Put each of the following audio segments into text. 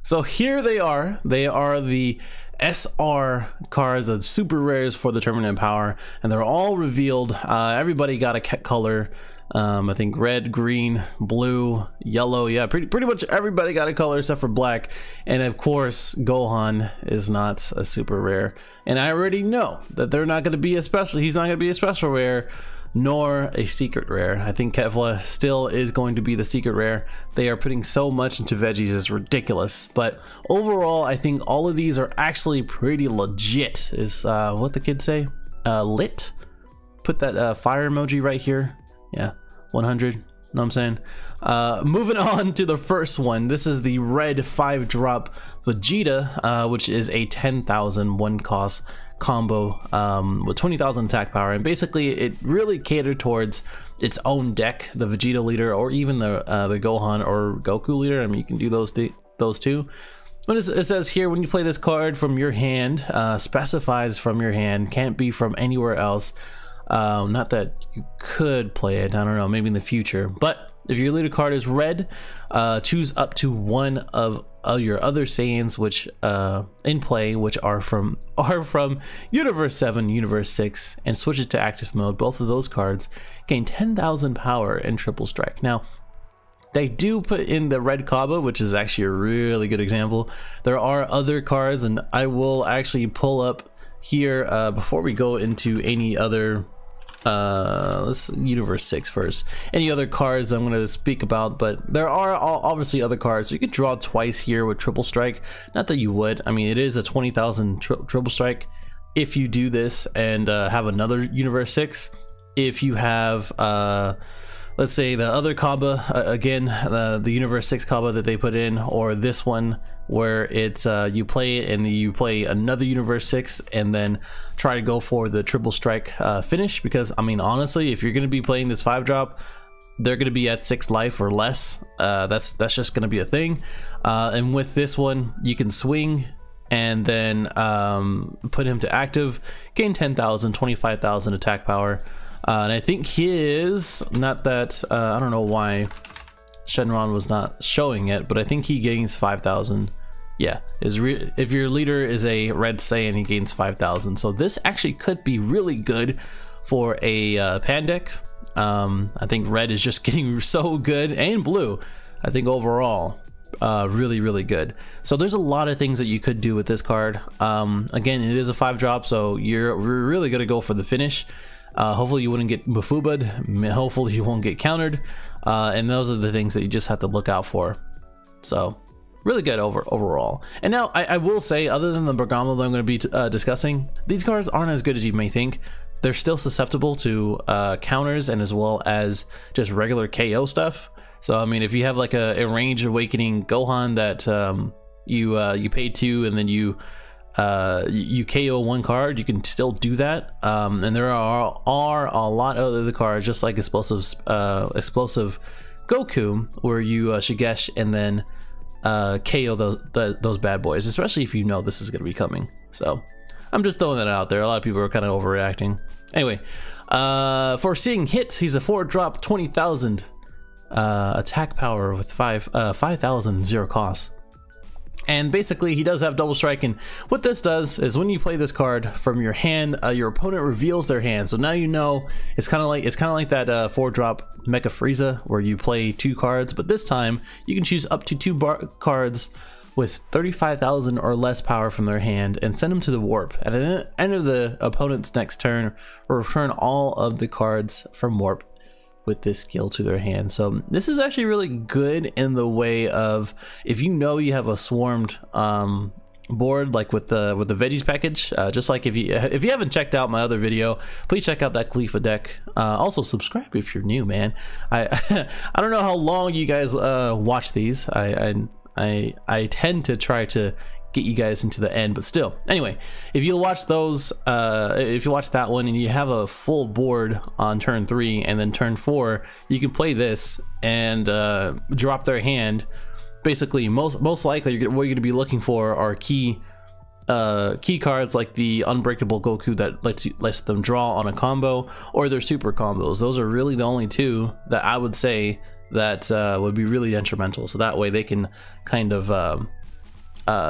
So here they are. They are the SR cards, the super rares for the Tournament Power, and they're all revealed. Everybody got a color. I think red, green, blue, yellow. Yeah, pretty much everybody got a color except for black. And of course, Gohan is not a super rare. And I already know that they're not going to be a special. He's not going to be a special rare, nor a secret rare. I think Kefla still is going to be the secret rare. They are putting so much into Veggies, it's ridiculous. But overall, I think all of these are actually pretty legit. Is what the kids say? Lit. Put that fire emoji right here. Yeah, 100. Know what I'm saying? Moving on to the first one. This is the red 5-drop Vegeta, which is a 10,000 one cost combo with 20,000 attack power, and basically it really catered towards its own deck, the Vegeta leader, or even the Gohan or Goku leader. I mean, you can do those two. But it says here, when you play this card from your hand, specifies from your hand, can't be from anywhere else. Not that you could play it, I don't know, maybe in the future, but if your leader card is red, choose up to one of your other Saiyans which in play, which are from Universe 7, Universe 6, and switch it to active mode. Both of those cards gain 10,000 power and triple strike. Now, they do put in the red Kaba, which is actually a really good example. There are other cards, and I will actually pull up here before we go into any other let's Universe 6 first. Any other cards I'm going to speak about, but there are obviously other cards. So you could draw twice here with triple strike. Not that you would. I mean, it is a 20,000 triple strike if you do this and have another Universe 6. If you have let's say the other Kaba, again, the Universe 6 Kaba that they put in, or this one where it's you play it and you play another Universe 6 and then try to go for the triple strike finish. Because I mean, honestly, if you're going to be playing this 5-drop, they're going to be at 6 life or less. That's just going to be a thing. And with this one, you can swing and then put him to active, gain 10,000, 25,000 attack power. And I think his, not that, I don't know why Shenron was not showing it, but I think he gains 5,000. Yeah, if your leader is a red Saiyan, he gains 5,000. So this actually could be really good for a pan deck. I think red is just getting so good, and blue, I think overall, really good. So there's a lot of things that you could do with this card. Again, it is a 5-drop, so you're really gonna go for the finish. Hopefully you wouldn't get Mafuba'd, hopefully you won't get countered, and those are the things that you just have to look out for. So really good overall. And now I will say, other than the Bergamo that I'm going to be discussing, these cards aren't as good as you may think. They're still susceptible to counters, and as well as just regular KO stuff. So I mean, if you have like a Range Awakening Gohan that you pay 2 and then you KO one card, you can still do that. And there are a lot of other cards, just like explosive Goku, where you Shigesh and then KO those bad boys, especially if you know this is going to be coming. So I'm just throwing that out there. A lot of people are kind of overreacting. Anyway, for seeing hits, he's a 4-drop 20,000 attack power with 5,000 0 cost. And basically he does have double strike, and what this does is when you play this card from your hand, your opponent reveals their hand. So now you know it's kind of like that 4-drop Mecha Frieza where you play 2 cards, but this time you can choose up to 2 cards with 35,000 or less power from their hand and send them to the warp. At the end of the opponent's next turn, return all of the cards from warp with this skill to their hand. So this is actually really good in the way of, if you know you have a swarmed board, like with the veggies package, just like if you haven't checked out my other video, please check out that Khalifa deck. Also subscribe if you're new, man. I I don't know how long you guys watch these. I tend to try to get you guys into the end, but still, anyway, if you watch those, if you watch that one and you have a full board on turn 3 and then turn 4, you can play this and drop their hand. Basically, most likely what you're going to be looking for are key cards like the Unbreakable Goku that lets them draw on a combo, or their super combos. Those are really the only 2 that I would say that would be really detrimental. So that way they can kind of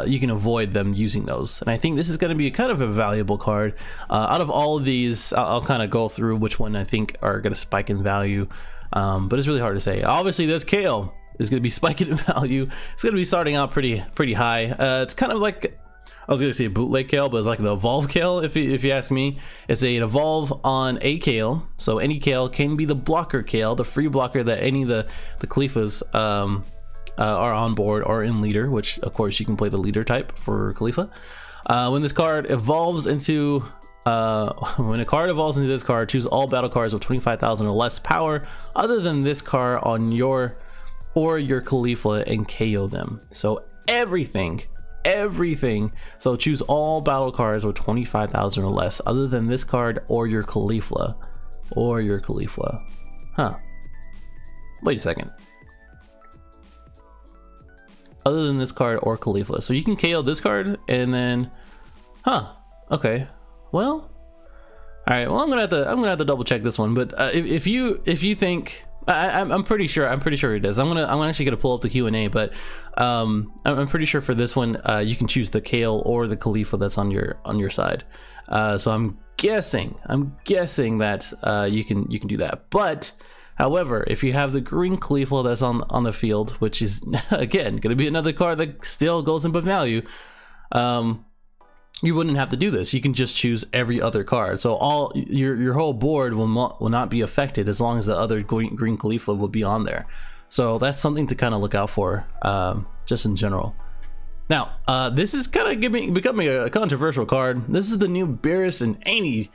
you can avoid them using those. And I think this is going to be kind of a valuable card. Out of all of these, I'll kind of go through which one I think are going to spike in value, but it's really hard to say. Obviously, this Kale is going to be spiking in value. It's going to be starting out pretty high. It's kind of like, I was going to say bootleg Kale, but it's like the evolve Kale, if you ask me. It's an evolve on a Kale, so any Kale can be the blocker Kale, the free blocker that any of the Khalifas are on board or in leader, which of course you can play the leader type for Khalifa. When this card evolves into when a card evolves into this card, choose all battle cards with 25,000 or less power other than this card on your or your Khalifa and KO them. So everything. So choose all battle cards with 25,000 or less other than this card or your Khalifa. Huh. Wait a second. Other than this card or Khalifa. So you can KO this card and then, huh? Okay. Well, all right. Well, I'm gonna have to double check this one. But if you think, I'm pretty sure it is. I'm actually gonna pull up the Q&A, but I'm pretty sure for this one you can choose the Kale or the Khalifa that's on your side. So I'm guessing that you can do that. But however, if you have the green Khalifa that's on the field, which is again going to be another card that still goes in book value, you wouldn't have to do this. You can just choose every other card. So all your whole board will not be affected as long as the other green Khalifa will be on there. So that's something to kind of look out for, just in general. Now, this is kind of becoming a controversial card. This is the new BEERUS and any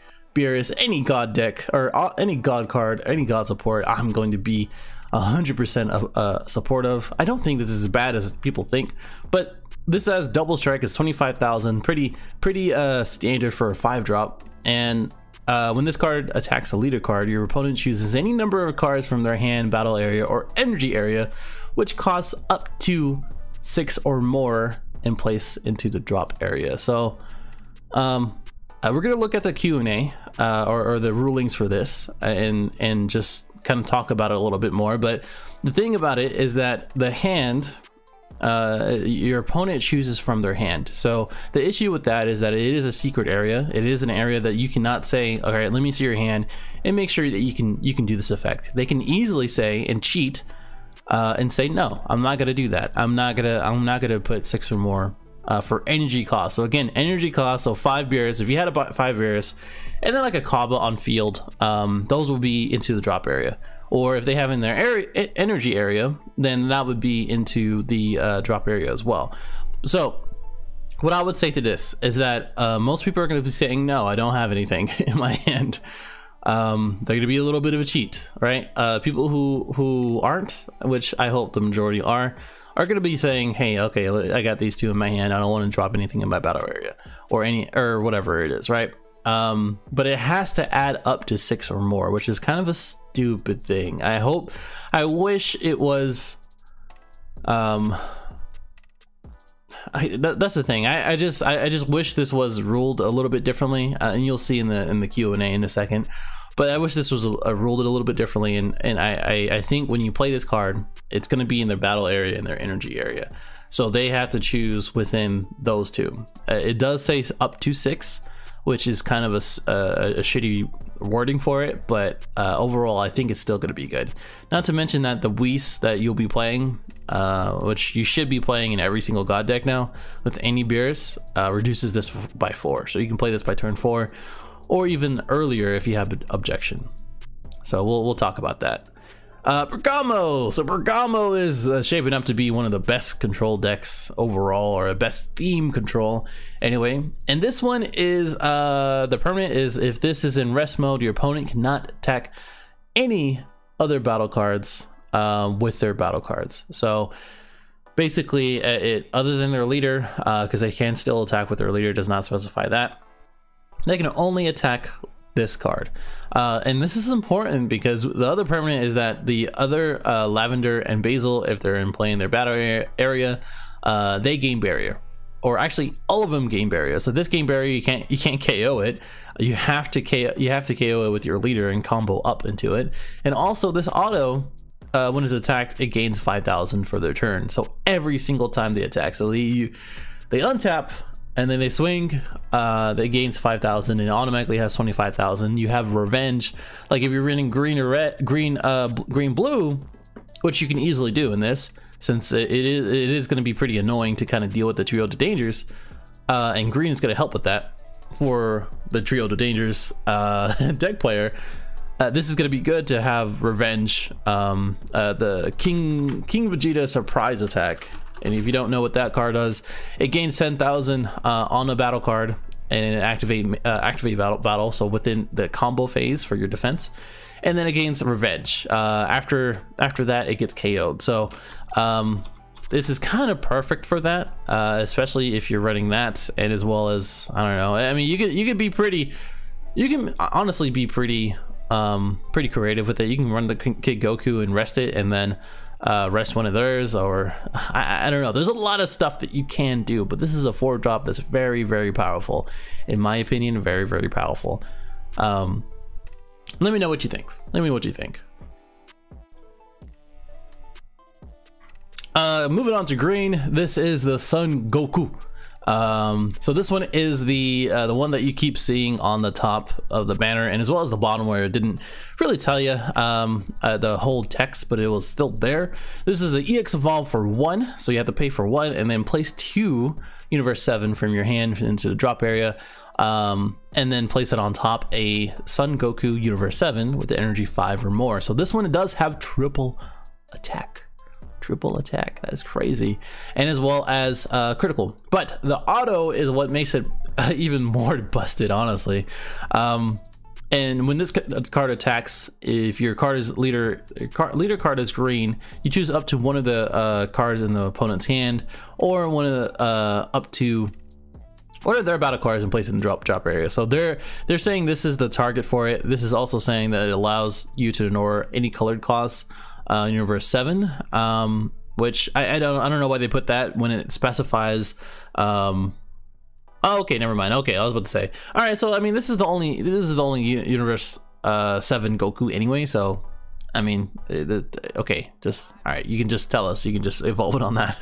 god deck or any god card, any god support. I'm going to be 100% supportive. I don't think this is as bad as people think, but this has double strike. It's 25,000, pretty standard for a 5-drop. And when this card attacks a leader card, your opponent chooses any number of cards from their hand, battle area, or energy area, which costs up to 6 or more and place into the drop area. So we're gonna look at the Q&A or the rulings for this and just kind of talk about it a little bit more. But the thing about it is that the hand, your opponent chooses from their hand. So the issue with that is that it is a secret area. It is an area that you cannot say, all right, let me see your hand and make sure that you can do this effect. They can easily say and cheat and say, no, I'm not gonna do that. I'm not gonna put 6 or more for energy cost. So again, energy cost, so 5 BEERUS. If you had about 5 BEERUS and then like a Kaba on field, those will be into the drop area. Or if they have in their energy area, then that would be into the drop area as well. So what I would say to this is that most people are going to be saying, no, I don't have anything in my hand. They're going to be a little bit of a cheat, right? People who aren't, which I hope the majority are going to be saying, hey, okay, I got these 2 in my hand. I don't want to drop anything in my battle area or whatever it is, right? But it has to add up to 6 or more, which is kind of a stupid thing. I wish it was, that's the thing. I just wish this was ruled a little bit differently, and you'll see in the Q&A in a second. But I wish this was ruled it a little bit differently, and I think when you play this card, it's going to be in their battle area and their energy area, so they have to choose within those 2. It does say up to 6, which is kind of a shitty wording for it, but overall I think it's still going to be good. Not to mention that the Whis that you'll be playing, which you should be playing in every single god deck now with any BEERUS, reduces this by 4, so you can play this by turn 4 or even earlier if you have an objection. So we'll talk about that. Bergamo. So Bergamo is shaping up to be one of the best control decks overall, or a best theme control anyway. And this one is the permanent is, if this is in rest mode, your opponent cannot attack any other battle cards with their battle cards. So basically it, other than their leader, because they can still attack with their leader, does not specify that. They can only attack this card, and this is important because the other permanent is that the other Lavender and Basil, if they're in play in their battle area, they gain barrier, or actually all of them gain barrier. So this gain barrier, you can't KO it. You have to KO it with your leader and combo up into it. And also this auto, when it's attacked, it gains 5,000 for their turn. So every single time they attack, so They untap and then they swing. They gains 5,000 and automatically has 25,000. You have Revenge. Like if you're running green or red, green blue, which you can easily do in this, since it is going to be pretty annoying to kind of deal with the trio to dangers, and green is going to help with that for the trio to dangers deck player. This is going to be good to have Revenge, the King Vegeta surprise attack. And if you don't know what that card does, it gains 10,000 on a battle card and activate battle, so within the combo phase for your defense. And then it gains Revenge. After that, it gets KO'd. So this is kind of perfect for that, especially if you're running that, and as well as, I don't know. I mean, you can honestly be pretty creative with it. You can run the Kid Goku and rest it, and then rest one of theirs, or I don't know. There's a lot of stuff that you can do, but this is a 4-drop that's very, very powerful, in my opinion. Very, very powerful. Let me know what you think. Let me know what you think. Moving on to green, this is the Son Goku. So this one is the one that you keep seeing on the top of the banner, and as well as the bottom, where it didn't really tell you the whole text, but it was still there. This is the EX Evolve for 1, so you have to pay for 1 and then place 2 Universe 7 from your hand into the drop area, and then place it on top a Son Goku Universe 7 with the energy 5 or more. So this one does have triple attack. That is crazy, and as well as critical, but the auto is what makes it even more busted, honestly. And when this card attacks, if your card is leader card is green, you choose up to one of the cards in the opponent's hand, or one of the up to one of their battle cards, and place it in the drop area. So they're saying this is the target for it. This is also saying that it allows you to ignore any colored costs. Universe 7, which I don't know why they put that when it specifies. Oh, okay, never mind. Okay, I was about to say. All right, so I mean, this is the only Universe 7 Goku anyway. So I mean, okay, just all right. You can just tell us. You can just evolve it on that.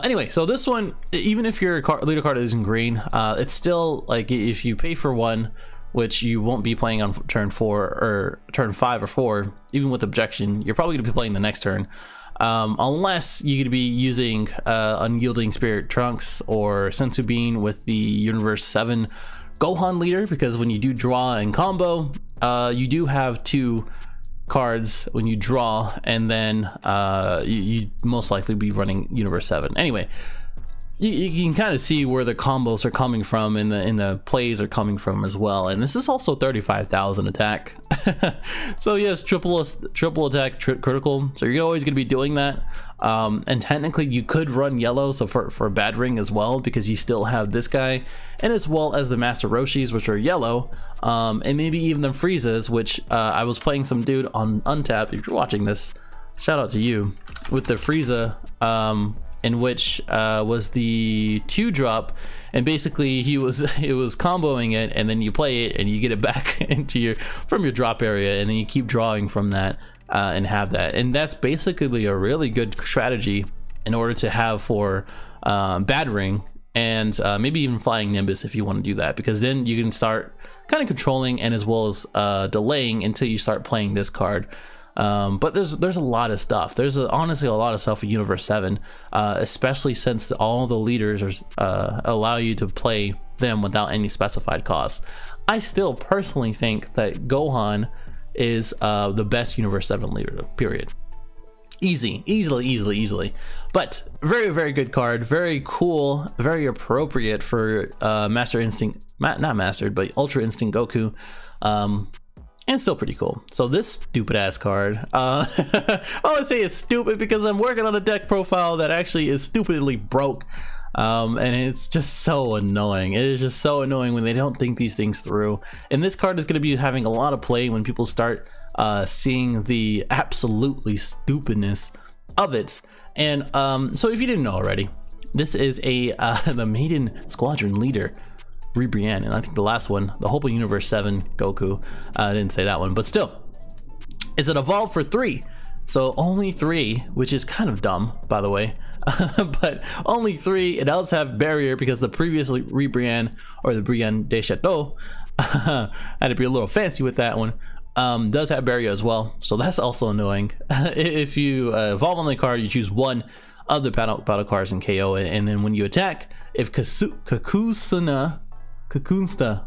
Anyway, so this one, even if your leader card isn't green, it's still like if you pay for 1. Which you won't be playing on turn 4 or turn 5 or 4, even with objection, you're probably gonna be playing the next turn, unless you're gonna be using Unyielding Spirit Trunks or Sensu Bean with the Universe 7 Gohan leader, because when you do draw and combo, you do have 2 cards when you draw, and then you most likely be running Universe 7. Anyway, you can kind of see where the combos are coming from, and the plays are coming from as well. And this is also 35,000 attack. So yes, triple attack, critical. So you're always going to be doing that. And technically you could run yellow, so for Bad Ring as well, because you still have this guy, and as well as the Master Roshis, which are yellow, and maybe even the Friezas, which I was playing some dude on Untapped. If you're watching this, shout out to you, with the Frieza, in which was the 2-drop, and basically it was comboing it, and then you play it and you get it back into from your drop area, and then you keep drawing from that and have that. And that's basically a really good strategy in order to have for Bad Ring, and maybe even Flying Nimbus if you want to do that, because then you can start kind of controlling and as well as delaying until you start playing this card. But there's a lot of stuff. There's honestly a lot of stuff with Universe 7, especially since all the leaders allow you to play them without any specified costs. I still personally think that Gohan is the best Universe 7 leader, period. Easily. But very, very good card. Very cool. Very appropriate for Master Instinct, not Mastered, but Ultra Instinct Goku. And still pretty cool. So this stupid ass card, I always say it's stupid because I'm working on a deck profile that actually is stupidly broke, and it's just so annoying. It is just so annoying when they don't think these things through. And this card is going to be having a lot of play when people start seeing the absolutely stupidness of it. And so if you didn't know already, this is the Maiden Squadron leader, Brienne, and I think the last one, the Hope of Universe 7 Goku. I didn't say that one, but still, it's an evolve for 3, so only 3, which is kind of dumb, by the way. but only 3. It does have barrier because the previous rebrand, or the Brienne de Chateau, I had to be a little fancy with that one, does have barrier as well, so that's also annoying. If you evolve on the card, you choose one of the battle cards and KO it, and then when you attack, if Kakunsta,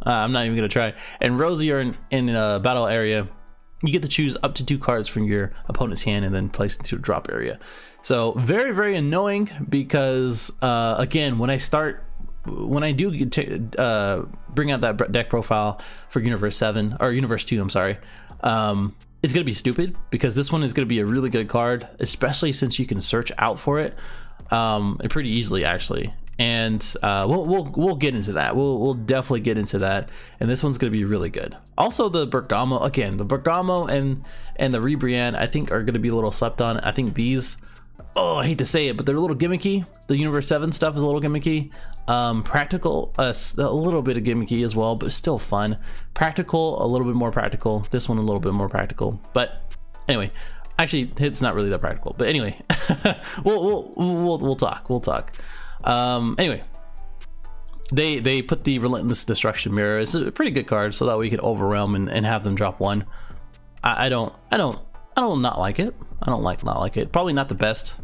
I'm not even gonna try, and Rosie are in a battle area, you get to choose up to 2 cards from your opponent's hand and then place into a drop area. So very, very annoying because again, when I do bring out that deck profile for Universe 7 or Universe 2, I'm sorry, it's gonna be stupid because this one is gonna be a really good card, especially since you can search out for it pretty easily actually. And we'll get into that. We'll definitely get into that. And this one's gonna be really good. Also, the Bergamo, again, the Bergamo and the Rebriand, I think are gonna be a little slept on. I think these, oh, I hate to say it, but they're a little gimmicky. The Universe 7 stuff is a little gimmicky. Practical, a little bit of gimmicky as well, but still fun. Practical, a little bit more practical. This one a little bit more practical. But anyway, actually, it's not really that practical. But anyway, we'll talk. Anyway, they put the Relentless Destruction Mirror. It's a pretty good card, so that we could overwhelm and have them drop 1. I don't not like it. I don't not like it. Probably not the best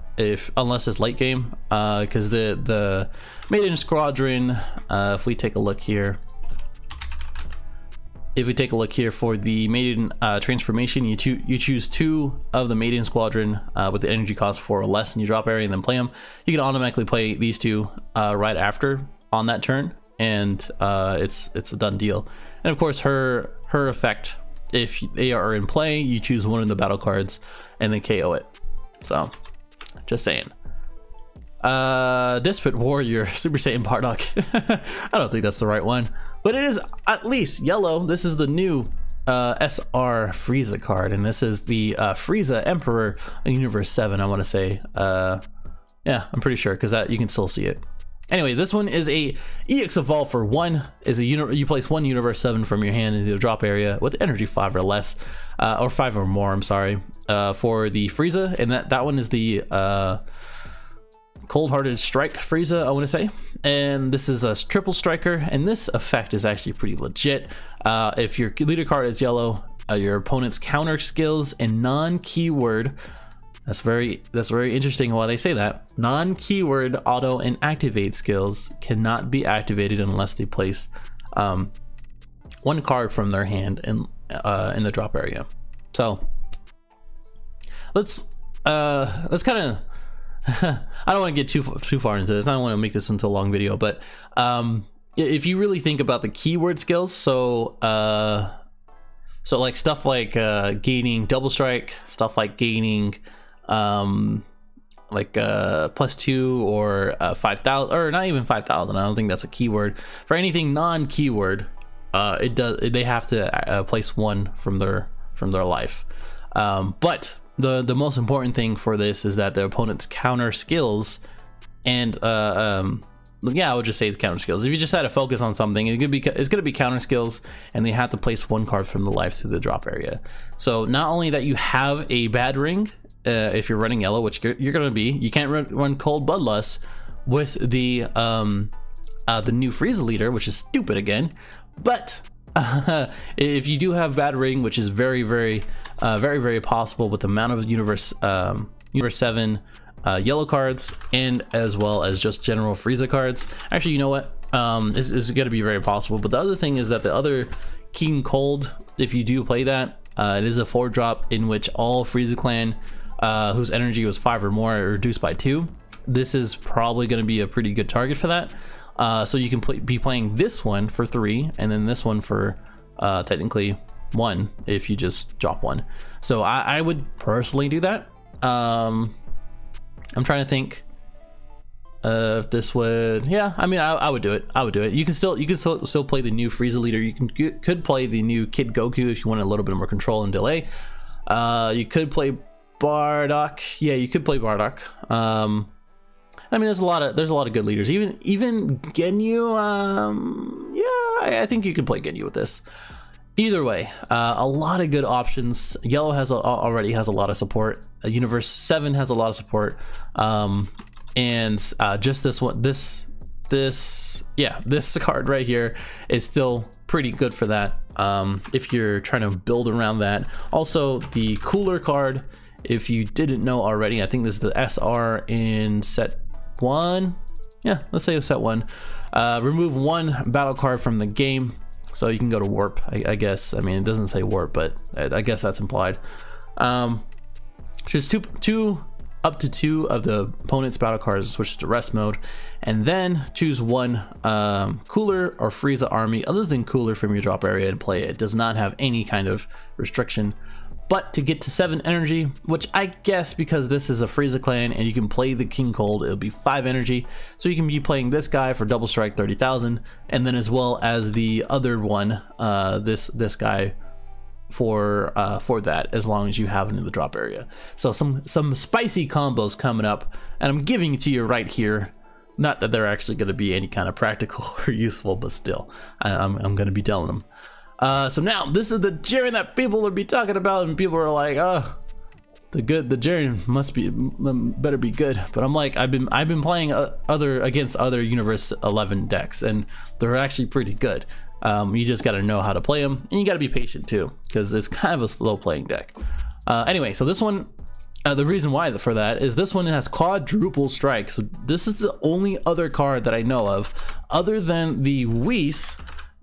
unless it's late game, because the Maiden Squadron, if we take a look here, for the Maiden transformation, you choose 2 of the Maiden Squadron with the energy cost 4 or less, and you drop area and then play them. You can automatically play these 2 right after on that turn, and it's a done deal. And of course, her effect, if they are in play, you choose one of the battle cards and then KO it. So, just saying. Despot Warrior, Super Saiyan Bardock. I don't think that's the right one, but it is at least yellow. This is the new SR Frieza card, and this is the Frieza Emperor in Universe 7, I want to say. Yeah, I'm pretty sure, because that you can still see it. Anyway, this one is a EX Evolve for 1. You place 1 Universe 7 from your hand into the drop area with energy 5 or less, or 5 or more, I'm sorry, for the Frieza, and that one is the Cold-Hearted Strike Frieza, I want to say. And this is a triple striker, and this effect is actually pretty legit. If your leader card is yellow, your opponent's counter skills and non-keyword, that's very interesting why they say that, non-keyword auto and activate skills cannot be activated unless they place 1 card from their hand in the drop area. So let's kind of I don't want to get too far into this. I don't want to make this into a long video, but if you really think about the keyword skills, so like stuff like gaining double strike, stuff like gaining like +2 or 5,000, or not even 5,000. I don't think that's a keyword. For anything non-keyword, they have to place 1 from their life. But the most important thing for this is that the opponent's counter skills and yeah, I would just say it's counter skills. If you just had to focus on something, it's gonna be counter skills, and they have to place 1 card from the life to the drop area. So not only that you have a bad ring, if you're running yellow, which you're gonna be, you can't run Cold Bloodlust with the new Frieza leader, which is stupid again. But if you do have bad ring, which is very possible with the amount of Universe 7 yellow cards, and as well as just general Frieza cards. Actually, you know what? This is going to be very possible. But the other thing is that the other King Cold, if you do play that, it is a 4-drop in which all Frieza clan whose energy was 5 or more are reduced by 2. This is probably going to be a pretty good target for that. So you can be playing this one for 3, and then this one for technically 1 if you just drop 1. So I would personally do that. I'm trying to think if this would, yeah, I mean, I would do it. I would do it. You can still play the new Frieza leader. You could play the new Kid Goku if you want a little bit more control and delay. You could play Bardock. Yeah, you could play Bardock. I mean, there's a lot of good leaders. Even Genyu. Yeah, I think you could play Genyu with this. Either way, a lot of good options. Yellow already has a lot of support. Universe 7 has a lot of support. and just this one, this card right here is still pretty good for that. If you're trying to build around that. Also, the cooler card, if you didn't know already, I think this is the SR in set 1. Yeah, let's say set 1. Remove 1 battle card from the game, so you can go to warp, I guess. I mean, it doesn't say warp, but I guess that's implied. Choose up to 2 of the opponent's battle cards, switch to rest mode, and then choose 1 cooler or Frieza army other than cooler from your drop area and play it. It does not have any kind of restriction. But to get to 7 energy, which I guess because this is a Frieza clan and you can play the King Cold, it'll be 5 energy. So you can be playing this guy for double strike 30,000, and then as well as the other one, this guy for that, as long as you have it in the drop area. So some spicy combos coming up, and I'm giving it to you right here. Not that they're actually going to be any kind of practical or useful, but still, I'm going to be telling them. So now this is the Jiren that people will be talking about, and people are like, oh, the Jiren must be better be good. But I'm like, I've been playing against other Universe 11 decks, and they're actually pretty good. You just got to know how to play them, and you got to be patient too, because it's kind of a slow playing deck. Anyway, so this one, the reason why for that is this one has quadruple strike. So this is the only other card that I know of other than the Whis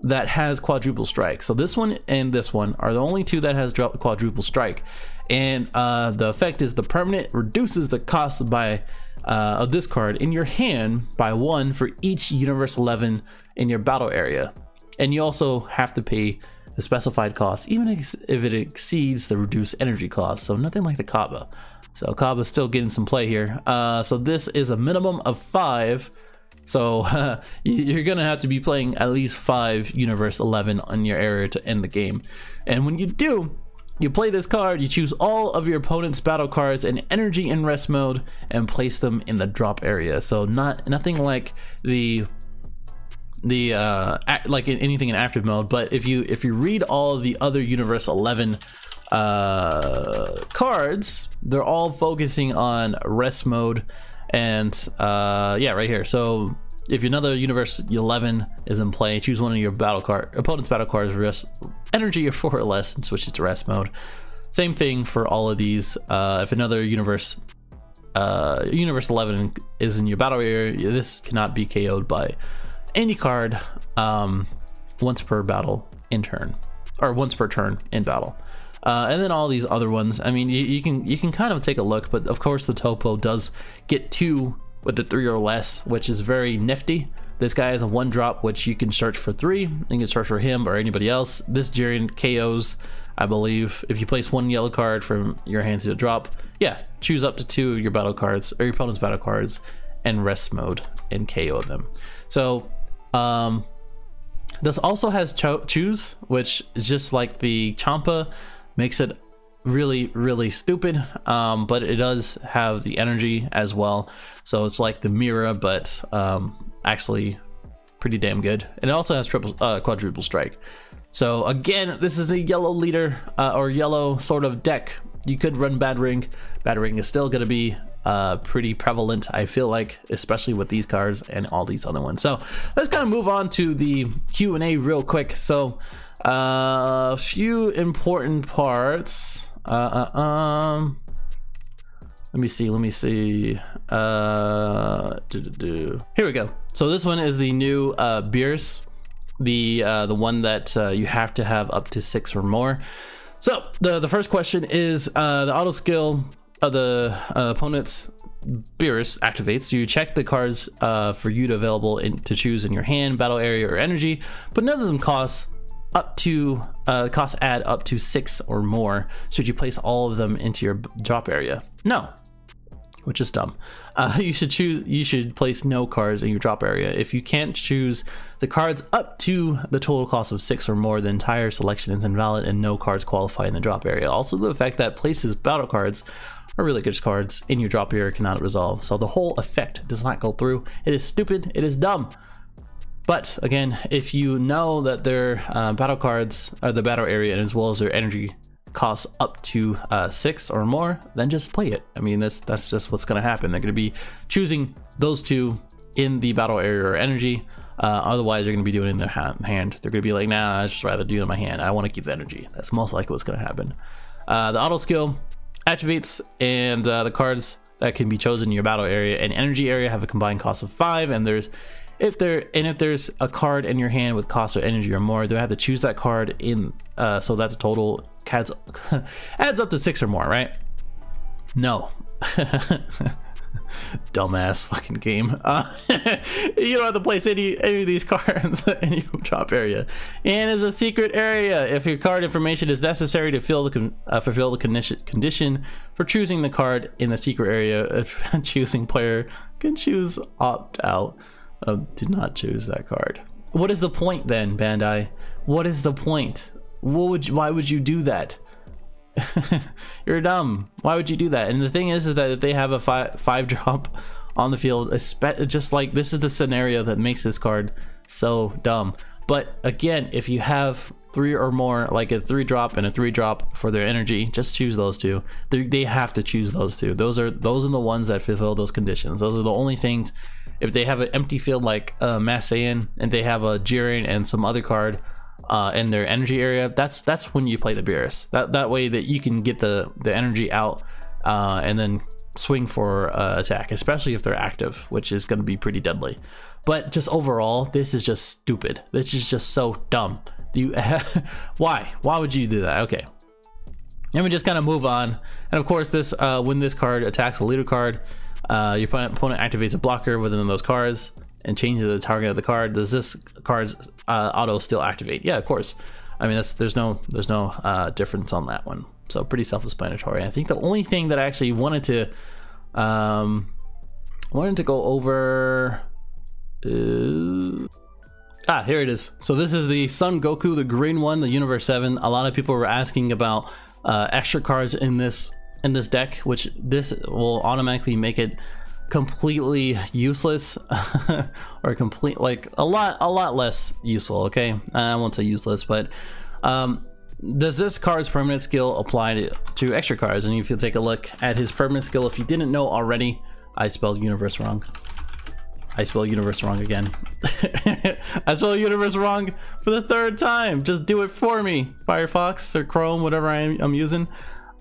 that has quadruple strike. So this one and this one are the only 2 that has quadruple strike, and the effect is the permanent reduces the cost by of this card in your hand by 1 for each Universe 11 in your battle area. And you also have to pay the specified cost, even if it exceeds the reduced energy cost. So nothing like the Kaba. So Kaba's still getting some play here. So this is a minimum of 5. So you're gonna have to be playing at least 5 Universe 11 on your area to end the game. And when you do, you play this card, you choose all of your opponent's battle cards in energy and rest mode and place them in the drop area. So nothing like like anything in active mode, but if you read all of the other Universe 11 cards, they're all focusing on rest mode, and yeah, right here. So if another Universe 11 is in play, choose one of your opponent's battle cards, rest energy or 4 or less, and switch it to rest mode. Same thing for all of these. If another Universe 11 is in your battle area, this cannot be KO'd by any card once per battle in turn, or once per turn in battle. And then all these other ones, I mean, you can kind of take a look, but of course the Topo does get 2 with the 3 or less, which is very nifty. This guy has a 1-drop, which you can search for 3. You can search for him or anybody else. This Jiren KOs, I believe, if you place 1 yellow card from your hand to the drop. Yeah, choose up to 2 of your battle cards or your opponent's battle cards and rest mode and KO them. So this also has choose, which is just like the Champa, makes it really stupid, but it does have the energy as well. So it's like the Mira, but actually pretty damn good. And it also has quadruple strike. So again, this is a yellow leader or yellow sort of deck. You could run Bad Ring. Bad Ring is still going to be pretty prevalent, I feel like, especially with these cards and all these other ones. So let's kind of move on to the Q&A real quick. So a few important parts. Let me see. Here we go. So this one is the new BEERUS, the one that you have to have up to 6 or more. So the first question is the auto skill of the opponent's BEERUS activates. You check the cards for you to available to choose in your hand, battle area, or energy, but none of them cost add up to 6 or more. Should you place all of them into your drop area? No, which is dumb. You should place no cards in your drop area. If you can't choose the cards up to the total cost of 6 or more, the entire selection is invalid and no cards qualify in the drop area. Also, the fact that places battle cards or really good cards in your drop area cannot resolve. So the whole effect does not go through. It is stupid, it is dumb. But again, if you know that their battle cards are the battle area and as well as their energy costs up to 6 or more, then just play it. I mean, that's just what's going to happen. They're going to be choosing those two in the battle area or energy. Otherwise, they're going to be doing it in their hand. They're going to be like, nah, I'd just rather do it in my hand. I want to keep the energy. That's most likely what's going to happen. The auto skill activates, and the cards that can be chosen in your battle area and energy area have a combined cost of 5. And if there's a card in your hand with cost or energy or more, they have to choose that card in. So that's a total adds up to 6 or more, right? No. Dumbass fucking game. You don't have to place any of these cards in your drop area, and is a secret area. If your card information is necessary to fulfill the condition for choosing the card in the secret area, a choosing player can choose opt out to not choose that card. What is the point then, Bandai? What is the point? Why would you do that? You're dumb. Why would you do that? And the thing is that if they have a 5 drop on the field, just like this is the scenario that makes this card so dumb. But again, if you have 3 or more, like a 3 drop and a 3 drop for their energy, just choose those two. They have to choose those two. Those are the ones that fulfill those conditions. Those are the only things. If they have an empty field like Mass Saiyan, and they have a Jiren and some other card in their energy area, that's when you play the BEERUS. That way that you can get the energy out and then swing for attack, especially if they're active, which is going to be pretty deadly. But just overall, this is just stupid. This is just so dumb. Why would you do that? Okay, and we just kind of move on. And of course, this when this card attacks a leader card, your opponent activates a blocker within those cards and changes the target of the card. Does this card's auto still activate? Yeah, of course. I mean, there's no difference on that one. So pretty self-explanatory. I think the only thing that I actually wanted to go over is... here it is. So this is the Son Goku, the green one, the Universe 7. A lot of people were asking about extra cards in this deck, which this will automatically make it completely useless or complete, like a lot less useful. Okay, I won't say useless, but does this card's permanent skill apply to extra cards? And if you take a look at his permanent skill, if you didn't know already, I spelled universe wrong. I spelled universe wrong again. I spelled universe wrong for the 3rd time. Just do it for me, Firefox or Chrome, whatever I'm using.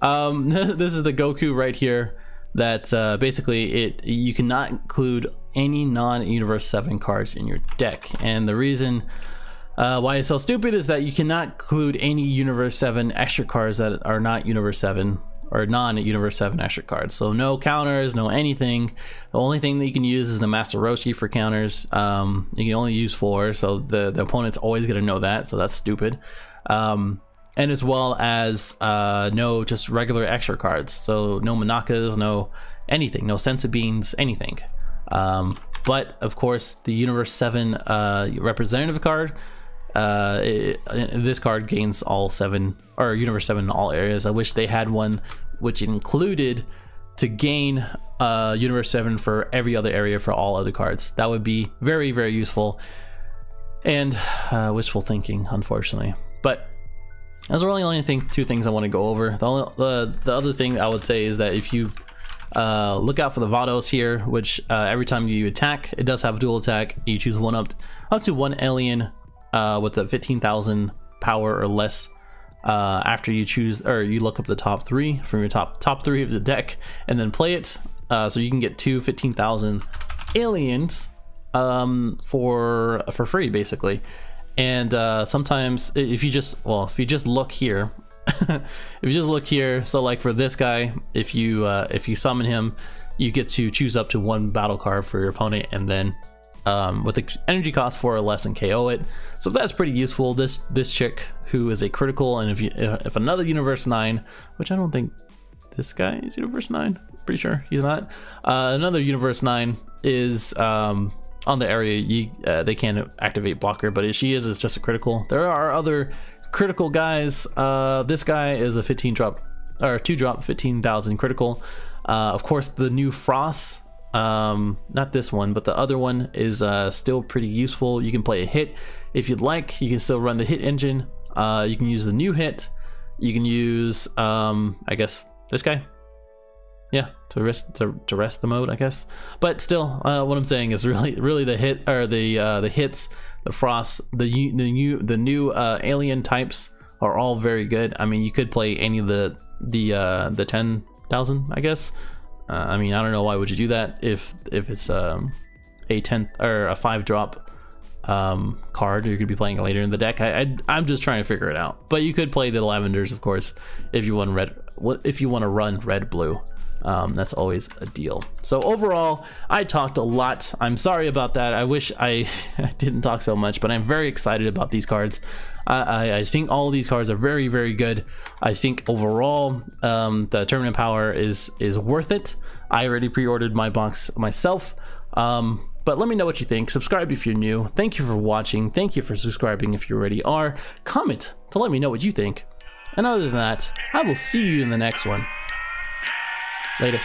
This is the Goku right here. That basically you cannot include any non-Universe 7 cards in your deck. And the reason why it's so stupid is that you cannot include any Universe 7 extra cards that are not Universe 7 or non-Universe 7 extra cards. So no counters, no anything. The only thing that you can use is the Master Roshi for counters. You can only use 4, so the opponent's always gonna know that, so that's stupid. And as well as no just regular extra cards, so no Monakas, no anything, no Senzu Beans, anything. But of course, the Universe 7 representative card, this card gains all 7, or Universe 7 in all areas. I wish they had one which included to gain Universe 7 for every other area for all other cards. That would be very, very useful. And wishful thinking, unfortunately. But those are really only 2 things I want to go over. The other thing I would say is that if you look out for the Vados here, which every time you attack, it does have dual attack. You choose up to one alien with a 15,000 power or less after you choose, or you look up the top 3 from your top 3 of the deck and then play it. So you can get 2 15,000 aliens for free, basically. And sometimes if you just look here, so like for this guy, if you summon him, you get to choose up to 1 battle card for your opponent, and then with the energy cost 4 or less and KO it. So that's pretty useful. This chick who is a critical, and if another Universe 9, which I don't think this guy is Universe 9, pretty sure he's not, another Universe 9 is on the area, they can't activate blocker, but she is just a critical. There are other critical guys. This guy is a 15 drop or 2 drop 15,000 critical. Of course, the new Frost, not this one, but the other one is still pretty useful. You can play a hit if you'd like. You can still run the hit engine. You can use the new hit. You can use, I guess, this guy. Yeah, to rest the mode, I guess. But still, what I'm saying is really the hit or the hits, the frost, the new alien types are all very good. I mean, you could play any of the 10,000, I guess. I mean, I don't know why would you do that if it's a 10 or a 5-drop card you could be playing later in the deck. I'm just trying to figure it out. But you could play the lavenders, of course, if you want to run red blue. That's always a deal. So overall, I talked a lot. I'm sorry about that. I wish I didn't talk so much, but I'm very excited about these cards. I think all of these cards are very, very good. I think overall, the Tournament Power is worth it. I already pre-ordered my box myself. But let me know what you think. Subscribe if you're new. Thank you for watching. Thank you for subscribing if you already are. Comment to let me know what you think. And other than that, I will see you in the next one. Later.